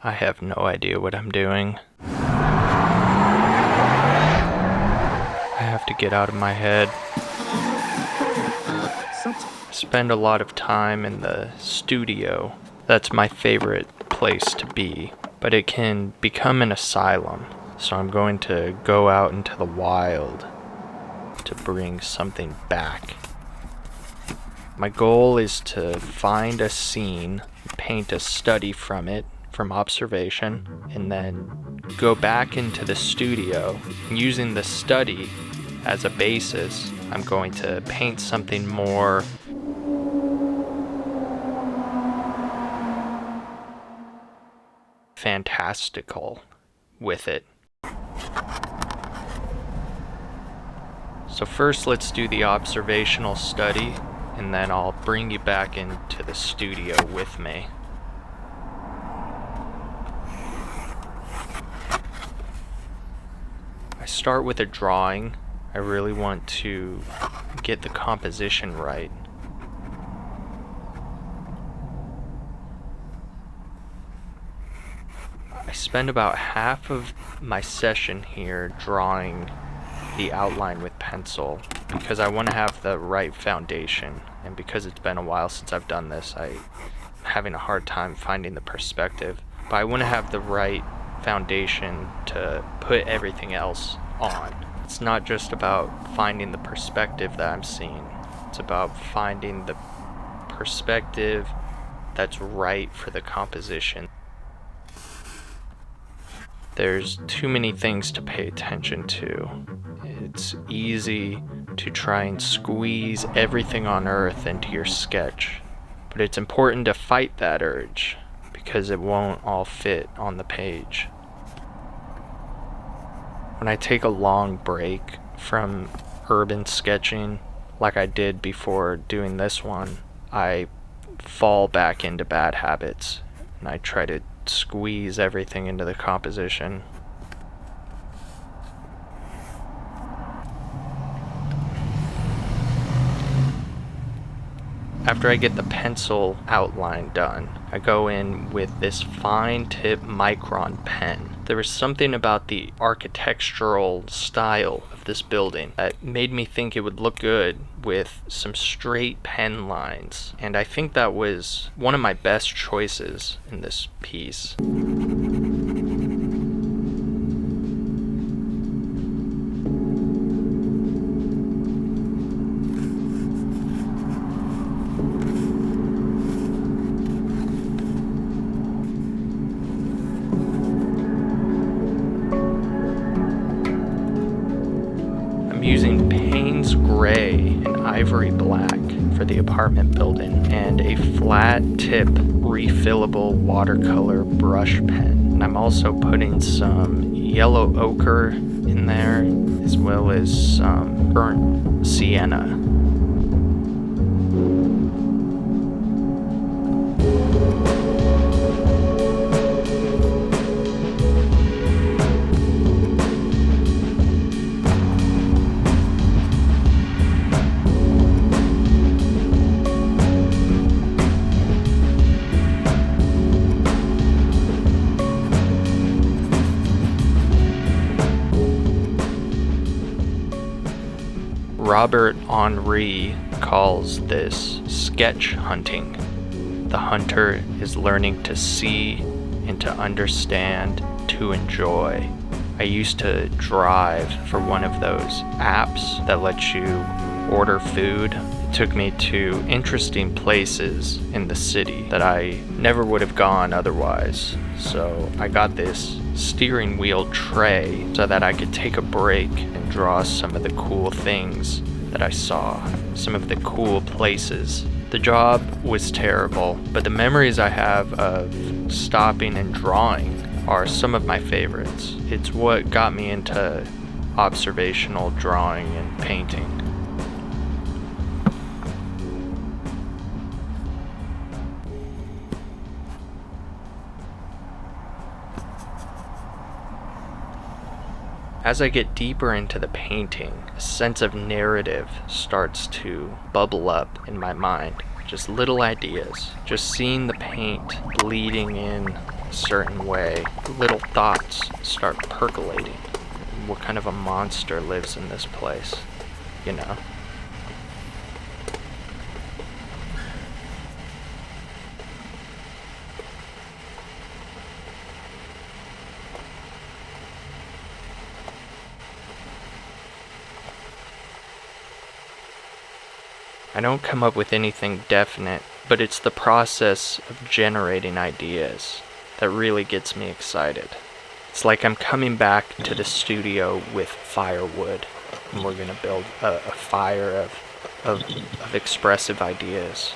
I have no idea what I'm doing. I have to get out of my head. I spend a lot of time in the studio. That's my favorite place to be, but it can become an asylum. So I'm going to go out into the wild to bring something back. My goal is to find a scene, paint a study from it, from observation, and then go back into the studio. Using the study as a basis, I'm going to paint something more fantastical with it. So first let's do the observational study, and then I'll bring you back into the studio with me. I start with a drawing. I really want to get the composition right. I spend about half of my session here drawing the outline with pencil because I want to have the right foundation, and because it's been a while since I've done this, I'm having a hard time finding the perspective. But I want to have the right foundation to put everything else on. It's not just about finding the perspective that I'm seeing. It's about finding the perspective that's right for the composition. There's too many things to pay attention to. It's easy to try and squeeze everything on earth into your sketch, but it's important to fight that urge because it won't all fit on the page. When I take a long break from urban sketching, like I did before doing this one, I fall back into bad habits, and I try to squeeze everything into the composition. After I get the pencil outline done, I go in with this fine tip micron pen. There was something about the architectural style of this building that made me think it would look good with some straight pen lines, and I think that was one of my best choices in this piece. I'm using Payne's Gray and Ivory Black for the apartment building, and a flat tip refillable watercolor brush pen. And I'm also putting some yellow ochre in there, as well as some burnt sienna. Robert Henri calls this sketch hunting. The hunter is learning to see and to understand, to enjoy. I used to drive for one of those apps that lets you order food. It took me to interesting places in the city that I never would have gone otherwise. So I got this steering wheel tray so that I could take a break and draw some of the cool things that I saw, some of the cool places. The job was terrible, but the memories I have of stopping and drawing are some of my favorites. It's what got me into observational drawing and painting. As I get deeper into the painting, a sense of narrative starts to bubble up in my mind. Just little ideas. Just seeing the paint bleeding in a certain way, little thoughts start percolating. What kind of a monster lives in this place, you know? I don't come up with anything definite, but it's the process of generating ideas that really gets me excited. It's like I'm coming back to the studio with firewood, and we're gonna build a fire of expressive ideas.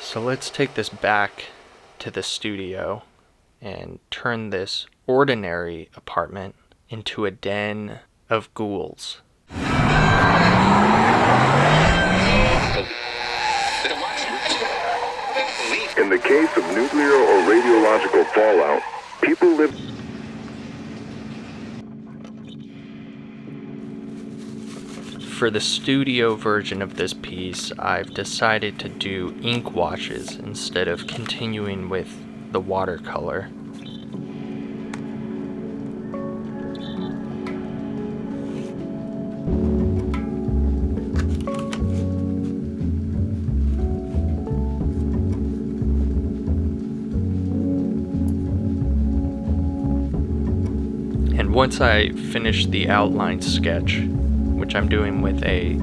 So let's take this back to the studio and turn this ordinary apartment into a den of ghouls. In the case of nuclear or radiological fallout, people live... For the studio version of this piece, I've decided to do ink washes instead of continuing with the watercolor. And once I finish the outline sketch, which I'm doing with a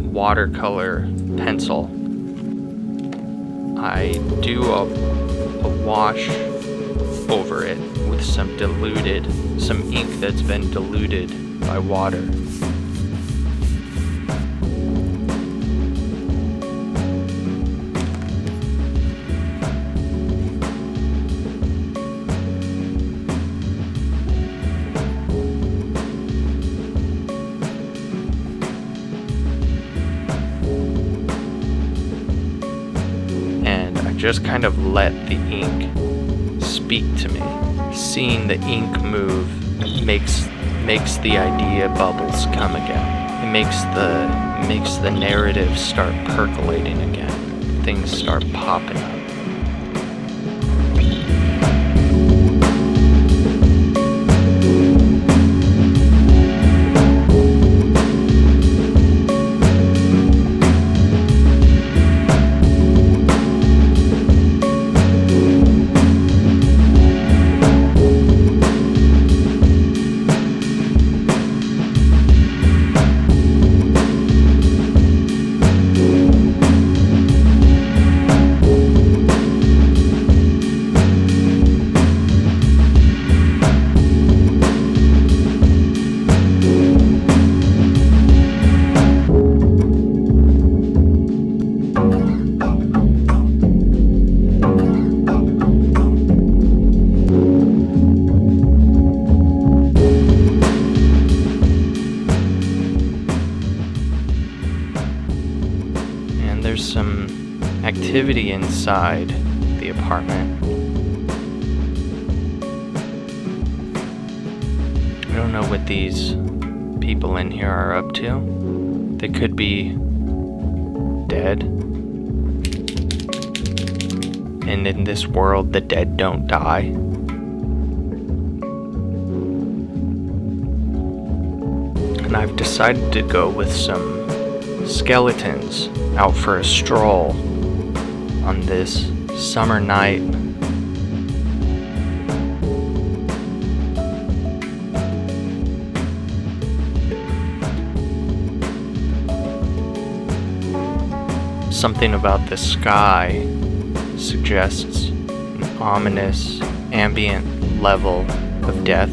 watercolor pencil, I do a wash over it with some ink that's been diluted by water. Just kind of let the ink speak to me. Seeing the ink move makes the idea bubbles come again. It makes the narrative start percolating again. Things start popping up. There's some activity inside the apartment. I don't know what these people in here are up to. They could be dead. And in this world, the dead don't die. And I've decided to go with some skeletons out for a stroll on this summer night. Something about the sky suggests an ominous ambient level of death.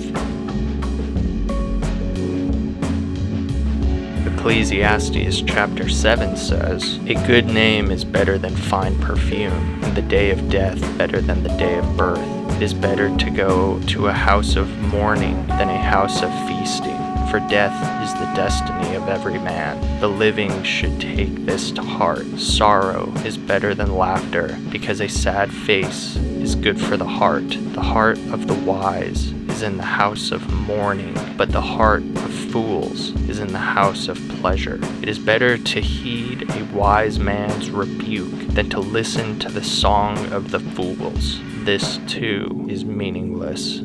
Ecclesiastes chapter 7 says, "A good name is better than fine perfume, and the day of death better than the day of birth. It is better to go to a house of mourning than a house of feasting, for death is the destiny of every man. The living should take this to heart. Sorrow is better than laughter, because a sad face is good for the heart. The heart of the wise is in the house of mourning, but the heart of fools is in the house of pleasure. It is better to heed a wise man's rebuke than to listen to the song of the fools. This too is meaningless."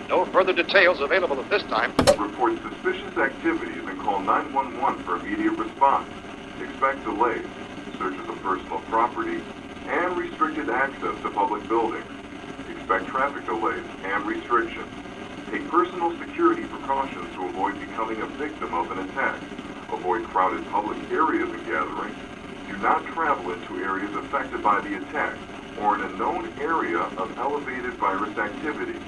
No further details available at this time. Report suspicious activities and call 911 for immediate response. Expect delays, searches of personal property, and restricted access to public buildings. Expect traffic delays and restrictions. Take personal security precautions to avoid becoming a victim of an attack. Avoid crowded public areas and gatherings. Do not travel into areas affected by the attack or in a known area of elevated virus activity.